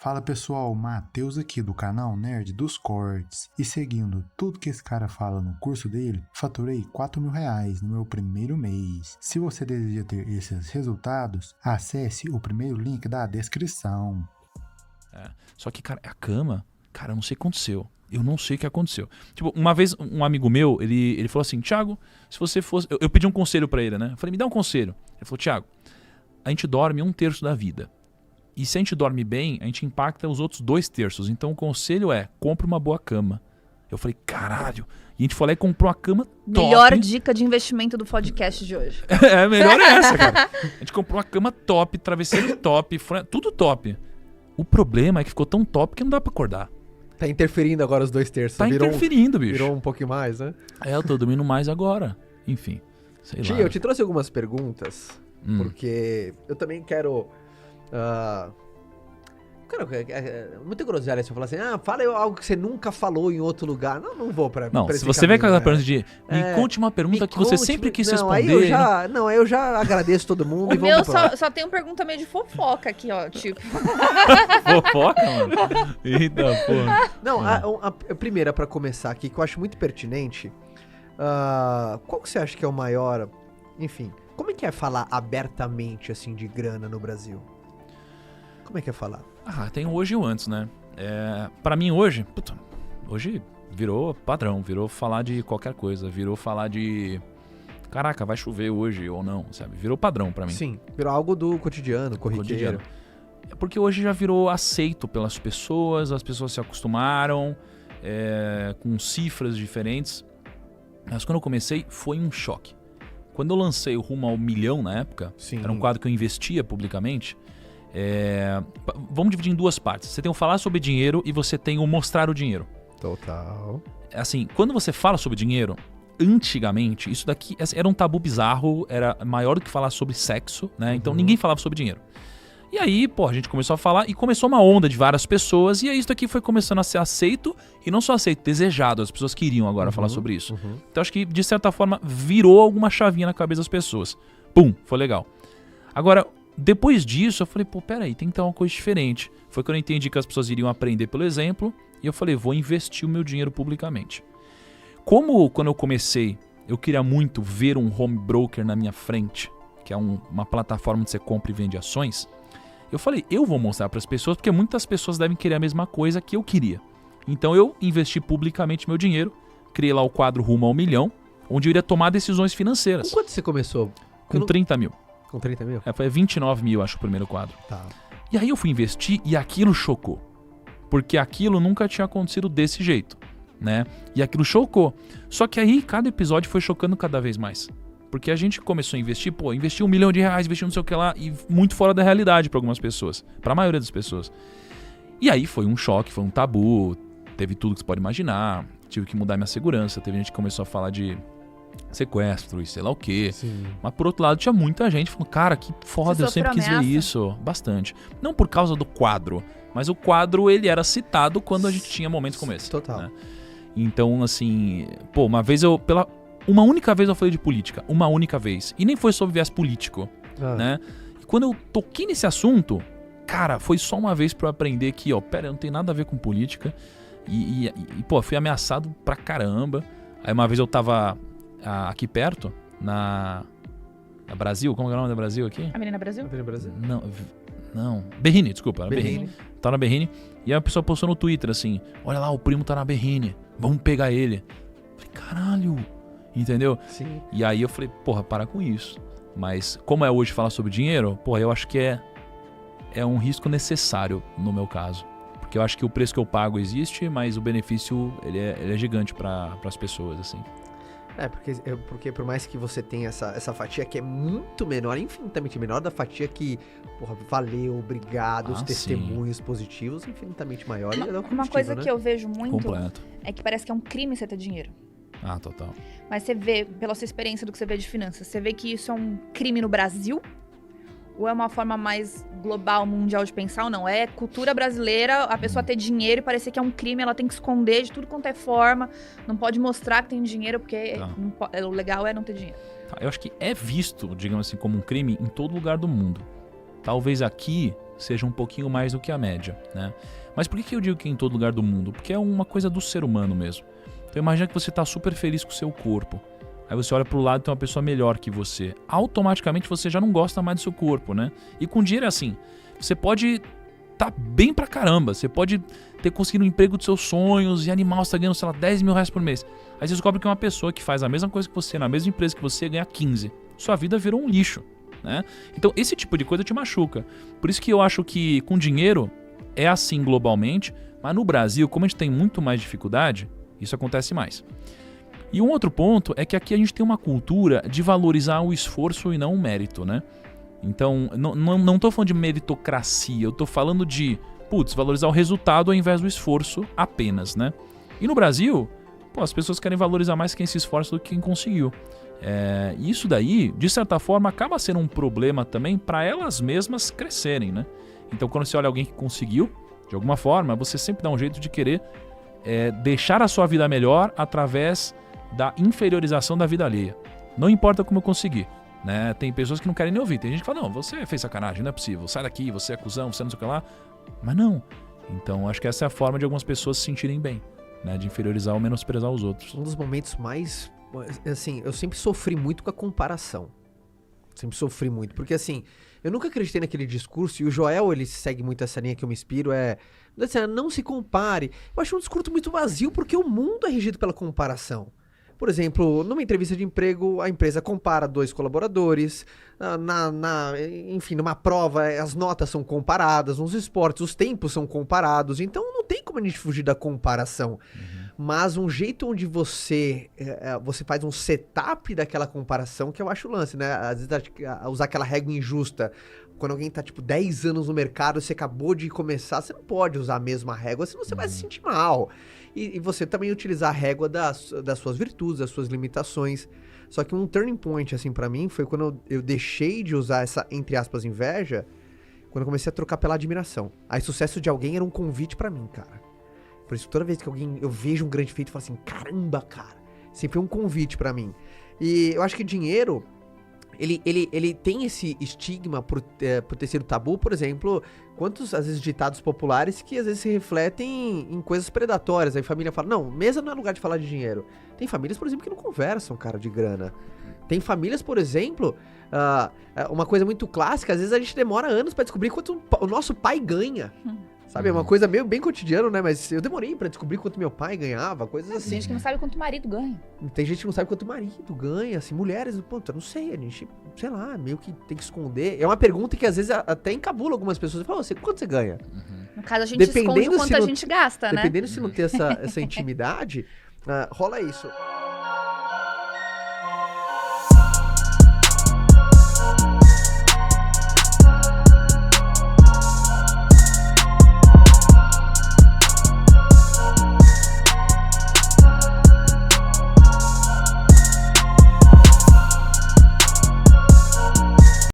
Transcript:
Fala pessoal, Matheus aqui do canal Nerd dos Cortes. E seguindo tudo que esse cara fala no curso dele, faturei R$4.000 no meu primeiro mês. Se você deseja ter esses resultados, acesse o primeiro link da descrição. Só que, cara, a cama, cara, eu não sei o que aconteceu. Eu não sei o que aconteceu. Tipo, uma vez um amigo meu, ele falou assim, Thiago, se você fosse... Eu pedi um conselho pra ele, né? Eu falei, me dá um conselho. Ele falou, Thiago, a gente dorme 1/3 da vida. E se a gente dorme bem, a gente impacta os outros 2/3. Então o conselho é, compre uma boa cama. Eu falei, caralho. E a gente foi lá e comprou uma cama top. Melhor dica de investimento do podcast de hoje. Melhor é essa, cara. A gente comprou uma cama top, travesseiro top, tudo top. O problema é que ficou tão top que não dá pra acordar. Tá interferindo agora os 2/3. Tá interferindo, bicho. Virou um pouquinho mais, né? Eu tô dormindo mais agora. Enfim, sei lá. Eu te trouxe algumas perguntas, porque eu também quero... Cara, muita groselha se eu falar assim, fala algo que você nunca falou em outro lugar. Não vou pra Não, pra se esse você vem com aquela caminho, pergunta de me conte uma pergunta que você sempre quis responder. Aí eu já agradeço todo mundo O e vamos meu pro próximo. só tem uma pergunta meio de fofoca aqui, ó, tipo. Fofoca, mano? Eita, porra. Não, a primeira pra começar aqui, que eu acho muito pertinente, qual que você acha que é o maior... Enfim, como é que é falar abertamente, assim, de grana no Brasil? Como é que é falar? Tem hoje e o antes, né? Pra mim hoje virou padrão, virou falar de qualquer coisa, virou falar de... Caraca, vai chover hoje ou não, sabe? Virou padrão pra mim. Sim, virou algo do cotidiano, corriqueiro. É porque hoje já virou aceito pelas pessoas, as pessoas se acostumaram, com cifras diferentes. Mas quando eu comecei, foi um choque. Quando eu lancei o Rumo ao Milhão na época, era um quadro que eu investia publicamente. Vamos dividir em duas partes. Você tem o falar sobre dinheiro e você tem o mostrar o dinheiro. Total. Assim, quando você fala sobre dinheiro, antigamente, isso daqui era um tabu bizarro, era maior do que falar sobre sexo, né? Então ninguém falava sobre dinheiro. E aí, a gente começou a falar e começou uma onda de várias pessoas e aí isso aqui foi começando a ser aceito e não só aceito, desejado. As pessoas queriam agora falar sobre isso. Então acho que, de certa forma, virou alguma chavinha na cabeça das pessoas. Pum, foi legal. Agora, depois disso, eu falei, peraí, tem que ter uma coisa diferente. Foi quando eu entendi que as pessoas iriam aprender pelo exemplo e eu falei, vou investir o meu dinheiro publicamente. Como quando eu comecei, eu queria muito ver um home broker na minha frente, que é uma plataforma onde você compra e vende ações, eu falei, eu vou mostrar para as pessoas, porque muitas pessoas devem querer a mesma coisa que eu queria. Então eu investi publicamente meu dinheiro, criei lá o quadro Rumo ao Milhão, onde eu iria tomar decisões financeiras. Com quanto você começou? Com 30 mil. Com 30 mil? Foi 29 mil, acho, o primeiro quadro. Tá. E aí eu fui investir e aquilo chocou. Porque aquilo nunca tinha acontecido desse jeito, né? E aquilo chocou. Só que aí cada episódio foi chocando cada vez mais. Porque a gente começou a investir, investir R$1 milhão, investir não sei o que lá, e muito fora da realidade para algumas pessoas, para a maioria das pessoas. E aí foi um choque, foi um tabu, teve tudo que você pode imaginar, tive que mudar minha segurança, teve gente que começou a falar de sequestro e sei lá o quê. Sim. Mas por outro lado tinha muita gente falando, cara, que foda, eu sempre quis ver isso. Bastante. Não por causa do quadro, mas o quadro ele era citado quando a gente tinha momentos como esse. Total. Né? Então, assim, uma única vez eu falei de política, uma única vez. E nem foi sobre viés político, né? E quando eu toquei nesse assunto, cara, foi só uma vez pra eu aprender que, não tem nada a ver com política. E fui ameaçado pra caramba. Aí uma vez eu tava aqui perto, na Brasil, como é o nome da Brasil aqui? Avenida Brasil? Avenida Brasil? Não. Berrini, desculpa. Berrini. Tava na Berrini. E aí a pessoa postou no Twitter assim, olha lá, o primo tá na Berrini, vamos pegar ele. Falei, caralho... Entendeu? Sim. E aí eu falei, para com isso. Mas como é hoje falar sobre dinheiro, eu acho que é um risco necessário no meu caso. Porque eu acho que o preço que eu pago existe, mas o benefício ele é gigante para as pessoas, assim. Porque por mais que você tenha essa fatia que é muito menor, infinitamente menor da fatia que, valeu, obrigado, os testemunhos positivos, infinitamente maior. Uma coisa que eu vejo muito completo é que parece que é um crime você ter dinheiro. Total. Mas você vê, pela sua experiência do que você vê de finanças, você vê que isso é um crime no Brasil? Ou é uma forma mais global, mundial de pensar ou não? É cultura brasileira, a pessoa ter dinheiro e parecer que é um crime, ela tem que esconder de tudo quanto é forma, não pode mostrar que tem dinheiro, porque o legal é não ter dinheiro. Eu acho que é visto, digamos assim, como um crime em todo lugar do mundo. Talvez aqui seja um pouquinho mais do que a média, né? Mas por que eu digo que é em todo lugar do mundo? Porque é uma coisa do ser humano mesmo. Então imagina que você está super feliz com o seu corpo. Aí você olha pro lado e tem uma pessoa melhor que você. Automaticamente você já não gosta mais do seu corpo, né? E com dinheiro é assim. Você pode tá bem pra caramba. Você pode ter conseguido um emprego dos seus sonhos e animal, você tá ganhando, sei lá, 10 mil reais por mês. Aí você descobre que é uma pessoa que faz a mesma coisa que você, na mesma empresa que você, ganha 15. Sua vida virou um lixo, né? Então esse tipo de coisa te machuca. Por isso que eu acho que com dinheiro é assim globalmente, mas no Brasil, como a gente tem muito mais dificuldade, isso acontece mais. E um outro ponto é que aqui a gente tem uma cultura de valorizar o esforço e não o mérito, né? Então, não tô falando de meritocracia, eu tô falando de, valorizar o resultado ao invés do esforço apenas, né? E no Brasil, as pessoas querem valorizar mais quem se esforça do que quem conseguiu. E isso daí, de certa forma, acaba sendo um problema também para elas mesmas crescerem, né? Então, quando você olha alguém que conseguiu, de alguma forma, você sempre dá um jeito de querer deixar a sua vida melhor através da inferiorização da vida alheia. Não importa como eu conseguir, né? Tem pessoas que não querem nem ouvir. Tem gente que fala, não, você fez sacanagem, não é possível. Sai daqui, você é cuzão, você não sei o que lá. Mas não. Então, acho que essa é a forma de algumas pessoas se sentirem bem, né? De inferiorizar ou menosprezar os outros. Um dos momentos mais... Assim, eu sempre sofri muito com a comparação. Sempre sofri muito. Porque, assim, eu nunca acreditei naquele discurso, e o Joel, ele segue muito essa linha que eu me inspiro, não se compare. Eu acho um discurso muito vazio, porque o mundo é regido pela comparação. Por exemplo, numa entrevista de emprego, a empresa compara 2 colaboradores, enfim, numa prova as notas são comparadas, nos esportes os tempos são comparados, então não tem como a gente fugir da comparação. Mas um jeito onde você faz um setup daquela comparação, que eu acho o lance, né? Às vezes usar aquela régua injusta. Quando alguém tá, 10 anos no mercado, você acabou de começar, você não pode usar a mesma régua, senão você vai se sentir mal. E você também utilizar a régua das suas virtudes, das suas limitações. Só que um turning point, assim, pra mim, foi quando eu deixei de usar essa, entre aspas, inveja, quando eu comecei a trocar pela admiração. Aí, sucesso de alguém era um convite pra mim, cara. Por isso, toda vez que eu vejo um grande feito, eu falo assim, caramba, cara. Sempre é um convite pra mim. E eu acho que dinheiro... Ele tem esse estigma por ter sido tabu, por exemplo, quantos, às vezes, ditados populares que, às vezes, se refletem em coisas predatórias. Aí a família fala, não, mesa não é lugar de falar de dinheiro. Tem famílias, por exemplo, que não conversam, cara, de grana. Tem famílias, por exemplo, uma coisa muito clássica, às vezes a gente demora anos pra descobrir quanto o nosso pai ganha. Sabe, é uma coisa meio bem cotidiana, né? Mas eu demorei pra descobrir quanto meu pai ganhava, coisas assim. Tem gente que não sabe quanto o marido ganha. Tem gente que não sabe quanto o marido ganha, assim, mulheres, eu não sei, a gente, sei lá, meio que tem que esconder. É uma pergunta que às vezes até encabula algumas pessoas. Fala, quanto você ganha? No caso, a gente esconde o quanto a gente gasta, né? Dependendo se não ter essa intimidade, rola isso.